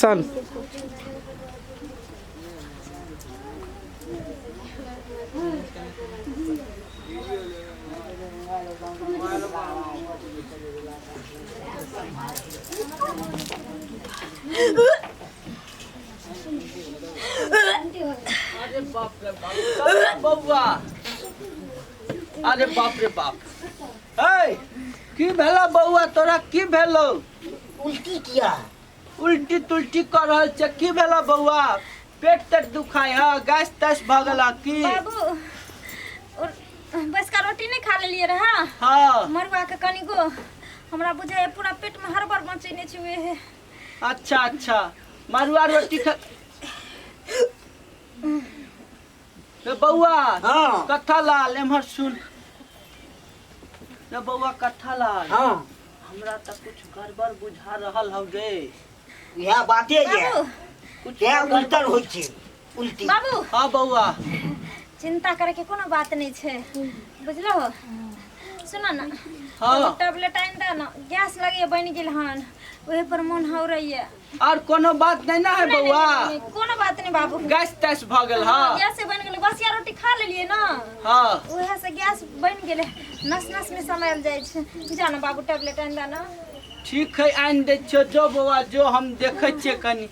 सन। अरे बाप रे बाप बउआ, अरे बाप रे बाप। हे की भेला बउआ, तोरा की भेलो? उल्टी किया। उल्टी तुल्टी कर रहल छ, की भेला बउआ? पेट तक दुखाय है, गैस तैस भ गेला की? बाबू और बस का रोटी नहीं खा लेलिए रहा। हाँ मरुआ के कनी गो हमरा बुझाए पूरा पेट में हड़बड़ मचेने छुए है। अच्छा अच्छा, मरुआ रोटी खा। रे बउआ, हाँ कथा लाल एमहर सुन। रे बउआ कथा लाल, हाँ हमरा त कुछ गड़बड़ बुझा रहल हौ रे। यह बाते ये बाबू कुछ यह गड़बड़- उल्टन होइ छै उल्टी। बाबू हाँ बउआ, चिंता करे के कोनो बात नहीं छे, बुझलो। सुना ना, हाँ टैबलेट आइन दा ना, गैस लगे बन गेल हन, ओहे पर मन हो रही है। और कोनो बात नहीं ना है बउआ? कोनो बात नहीं बाबू, गैस तैस भ गेल। हाँ गैस से बन गेल, बस या रोटी खा लेलिए ना, हाँ ओहे से गैस बन गेले, नस नस में समायल जाय छे। जाना बाबू टैबलेट आइन दा ना। ठीक है, आइन दे छो। जो बउआ जो, हम देखे छिए कनी।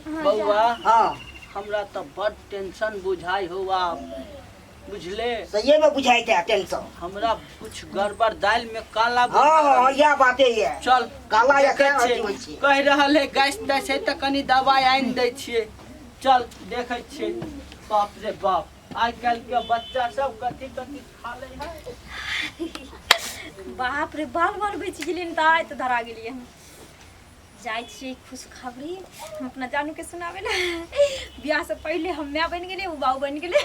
बउआ हाँ हमरा तो बड़ टेंशन बुझाई हुआ, बुझले। सही में बुझाई था टेंशन। हमरा कुछ गड़बड़, दाल में काला हाँ बुझा। हाँ यह बाते ये। चल काला या देखे क्या छिए। अथी होइ छै? कह रहल है गैस तैस है त कनी दवाई आइन दै छिए। चल देखे छिए। बाप रे बाप, आज कल के बच्चा सब कथी कथी खा ले है। बाप रे, बाल बाल बेच गेलिए त आय त धरा गेलिए हम। जाय छी खुशखबरी हम अपना जानू के सुनावे ला। बियाह से पहले हम माँ बन गेले, उ बाबू बन गेले।